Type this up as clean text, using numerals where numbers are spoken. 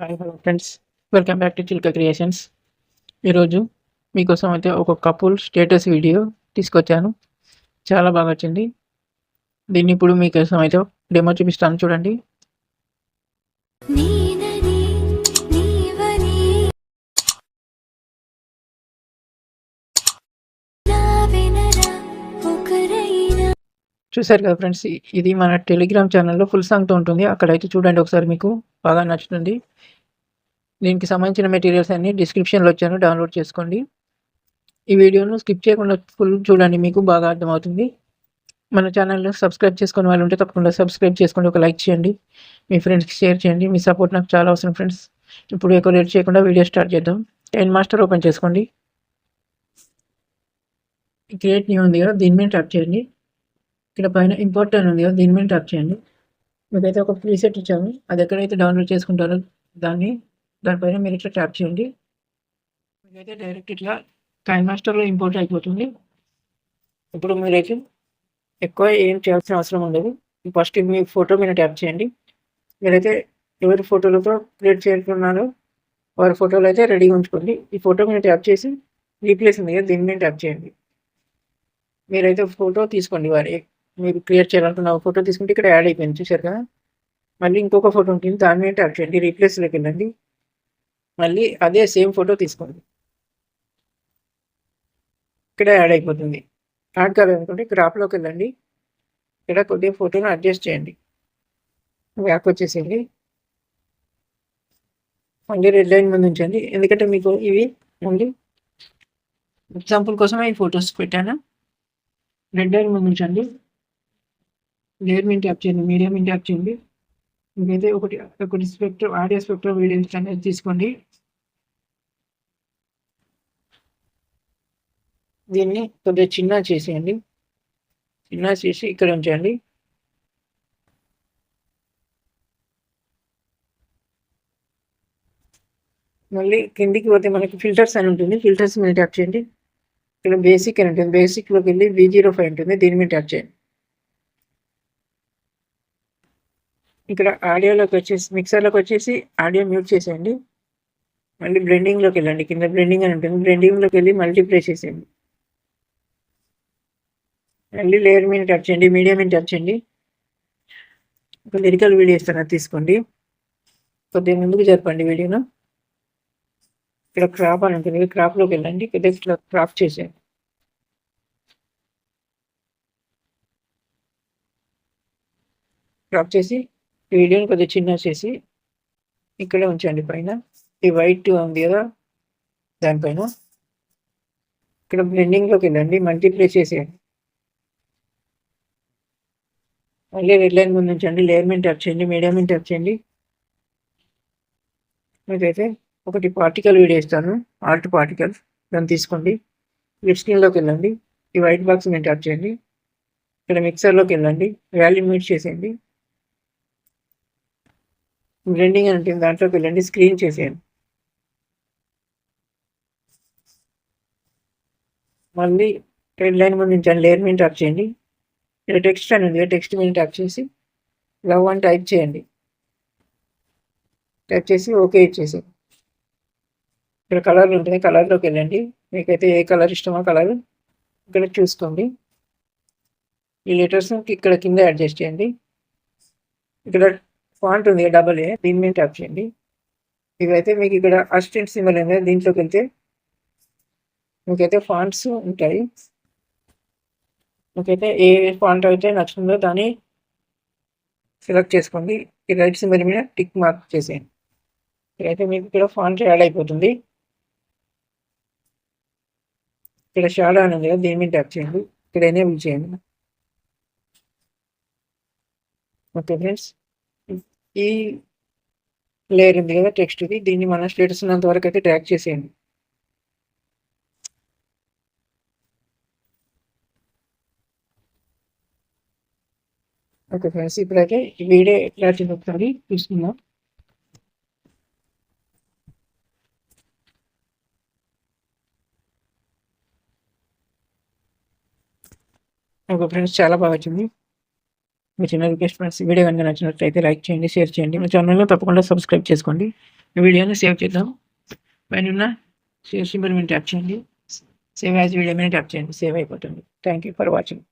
Hi hello friends, welcome back to Chilka creations. ఈరోజు మీకోసం అయితే ఒక కపుల్ స్టేటస్ వీడియో తీసుకొచ్చాను. చాలా బాగా వచ్చింది. దీన్ని ఇప్పుడు మీకోసం అయితే డెమో చూపిస్తాను, చూడండి. చూసారు కదా ఫ్రెండ్స్, ఇది మన టెలిగ్రామ్ ఛానల్లో ఫుల్ సాంగ్తో ఉంటుంది. అక్కడైతే చూడండి ఒకసారి, మీకు బాగా నచ్చుతుంది. దీనికి సంబంధించిన మెటీరియల్స్ అన్ని డిస్క్రిప్షన్లో వచ్చాను, డౌన్లోడ్ చేసుకోండి. ఈ వీడియోను స్కిప్ చేయకుండా ఫుల్ చూడండి, మీకు బాగా అర్థమవుతుంది. మన ఛానల్‌లో సబ్స్క్రైబ్ చేసుకునే వాళ్ళు ఉంటే తప్పకుండా సబ్స్క్రైబ్ చేసుకోండి, ఒక లైక్ చేయండి, మీ ఫ్రెండ్స్‌కి షేర్ చేయండి. మీ సపోర్ట్ నాకు చాలా అవసరం ఫ్రెండ్స్. ఇప్పుడు ఎక్కువ లేట్ చేయకుండా వీడియో స్టార్ట్ చేద్దాం. టైన్ మాస్టర్ ఓపెన్ చేసుకోండి. క్రియేట్ న్యూ ఉంది కదా, దీని మీద ట్యాప్ చేయండి. ఇక్కడ పైన ఇంపార్టెంట్ ఉంది కదా, దీని మీద ట్యాప్ చేయండి. మీకైతే ఒక ప్రీసెట్ ఇచ్చాము, అది ఎక్కడైతే డౌన్లోడ్ చేసుకుంటారో దానిపైన మీరు ఇట్లా ట్యాప్ చేయండి. మీకైతే డైరెక్ట్ ఇట్లా టైన్ మాస్టర్లో ఇంపోర్ట్ అయిపోతుంది. ఇప్పుడు మీరైతే ఎక్కువ ఏం చేయాల్సిన అవసరం ఉండదు. ఫస్ట్ మీ ఫోటో మీద ట్యాప్ చేయండి. మీరైతే ఎవరి ఫోటోలతో క్రియేట్ చేసుకున్నారో వారి ఫోటోలు అయితే రెడీగా ఉంచుకోండి. ఈ ఫోటో మీద ట్యాప్ చేసి రీప్లేస్ ఉంది కదా, దీని మీద ట్యాప్ చేయండి. మీరైతే ఫోటో తీసుకోండి, మీరు క్రియేట్ చేయాలనుకున్న ఫోటో తీసుకుంటే ఇక్కడ యాడ్ అయిపోయింది, చూసారు కదా. మళ్ళీ ఇంకొక ఫోటో ఉంటుంది, దాని మీద ట్యాప్ చేయండి, రీప్లేస్లోకి వెళ్ళండి. మళ్ళీ అదే సేమ్ ఫోటో తీసుకోండి, ఇక్కడ యాడ్ అయిపోతుంది. యాడ్ కావాలనుకుంటే క్రాప్లోకి వెళ్ళండి, ఇక్కడ కొద్దిగా ఫోటోను అడ్జస్ట్ చేయండి, బ్యాక్ వచ్చేసేయండి. మళ్ళీ రెడ్ లైన్ ముందు ఉంచండి, ఎందుకంటే మీకు ఇవి మళ్ళీ ఎగ్జాంపుల్ కోసమే ఈ ఫొటోస్ పెట్టాను. రెడ్ లైన్ ముందు ఉంచండి, లేయర్ మీద ట్యాప్ చేయండి, మీడియం మీద ట్యాప్ చేయండి. మీకైతే ఒకటి స్పెక్ట్రమ్, ఆడియో స్పెక్ట్రమ్ వీడియో అనేది తీసుకోండి. దీన్ని కొద్దిగా చిన్న చేసేయండి, చిన్న చేసి ఇక్కడ ఉంచండి. మళ్ళీ కిందికి పోతే మనకి ఫిల్టర్స్ అని ఉంటుంది, ఫిల్టర్స్ మీద ట్యాప్ చేయండి. ఇక్కడ బేసిక్ అని ఉంటుంది, బేసిక్లోకి వెళ్ళి V05 ఉంటుంది, దీని మీద ట్యాప్ చేయండి. ఇక్కడ ఆడియోలోకి వచ్చేసి మిక్సర్లోకి వచ్చేసి ఆడియో మ్యూట్ చేసేయండి. మళ్ళీ బ్లెండింగ్లోకి వెళ్ళండి, కింద బ్లెండింగ్ అని ఉంటుంది, బ్లెండింగ్లోకి వెళ్ళి మల్టీప్లై చేసేయండి. మళ్ళీ లేయర్ మీద ట్యాప్ చేయండి, మీడియం మీద ట్యాప్ చేయండి. ఒక లిరికల్ వీడియో ఇస్తాను, అది తీసుకోండి, కొద్దిగా ముందుకు జరపండి వీడియోను. ఇక్కడ క్రాప్ అని ఉంటుంది, క్రాప్లోకి వెళ్ళండి, కొద్దిగా ఇట్లా క్రాప్ చేసేయండి. క్రాప్ చేసి వీడియోని కొద్దిగా చిన్న చేసి ఇక్కడ ఉంచండి. పైన ఈ వైట్ ఉంది కదా, దానిపైన ఇక్కడ బ్లెండింగ్లోకి వెళ్ళండి, మల్టీప్లై చేసేయండి. మళ్ళీ రెడ్ లైన్ ముందు ఉంచండి, లేయర్ మీద ట్యాప్ చేయండి, మీడియం మీద ట్యాప్ చేయండి. మీకైతే ఒకటి పార్టికల్ వీడియో ఇస్తాను, ఆర్ట్ పార్టికల్, దాన్ని తీసుకోండి. లిప్ స్క్రీన్లోకి వెళ్ళండి, ఈ వైట్ బాక్స్ మీద ట్యాప్ చేయండి. ఇక్కడ మిక్సర్లోకి వెళ్ళండి, వాల్యూమ్ మ్యూట్ చేసేయండి. బ్లెండింగ్ అని ఉంటుంది, దాంట్లోకి వెళ్ళండి, స్క్రీన్ చేసేయండి. మళ్ళీ రెడ్ లైన్ ముందు ఉంచండి, లేయర్ మీద ట్యాప్ చేయండి. ఇక్కడ టెక్స్ట్ అని ఉంది, టెక్స్ట్ మీద ట్యాప్ చేసి లవ్ అని టైప్ చేయండి. టైప్ చేసి ఓకే ఇచ్చేసి ఇక్కడ కలర్లు ఉంటుంది, కలర్లోకి వెళ్ళండి. మీకైతే ఏ కలర్ ఇష్టమో కలర్ ఇక్కడ చూసుకోండి. ఈ లెటర్స్ ఇక్కడ కింద అడ్జస్ట్ చేయండి. ఇక్కడ ఫాంట్ ఉంది AA, దీని మీద ట్యాప్ చేయండి. ఇవైతే మీకు ఇక్కడ అసిస్టెంట్ సింబల్ ఉంది, దీంట్లోకి వెళ్తే మీకైతే ఫాంట్స్ ఉంటాయి. మీకైతే ఏ ఫాంట్ అయితే నచ్చుతుందో దాన్ని సెలెక్ట్ చేసుకోండి. ఈ రైట్ సింబల్ మీద టిక్ మార్క్ చేసేయండి. ఇక్కడైతే మీకు ఇక్కడ ఫాంట్ యాడ్ అయిపోతుంది. ఇక్కడ షాడో అని ఉంది కదా, దీని మీద ట్యాప్ చేయండి, ఇక్కడ ఎనేబుల్ చేయండి. ఓకే ఫ్రెండ్స్, ఈ లేయర్ ఉంది కదా టెక్స్ట్, దీన్ని మన స్టేటస్ ఉన్నంత వరకు అయితే ట్యాగ్ చేసేయండి. ఓకే ఫ్రెండ్స్, ఇప్పుడైతే ఈ వీడియో ఎట్లా వచ్చింది ఒకసారి చూసుకుందాం. ఓకే ఫ్రెండ్స్, చాలా బాగా వచ్చింది. మీ చిన్న రిక్వెస్ట్ ఫ్రెండ్స్, వీడియో కనుక నచ్చినట్లయితే లైక్ చేయండి, షేర్ చేయండి, మా ఛానల్లో తప్పకుండా సబ్స్క్రైబ్ చేసుకోండి. వీడియోని సేవ్ చేద్దాం. పైనున్న షేర్ సింబల్ మీద ట్యాప్ చేయండి. సేవ్ యాజ్ వీడియో మీద ట్యాప్ చేయండి. సేవ్ అయిపోతుంది. Thank you for watching.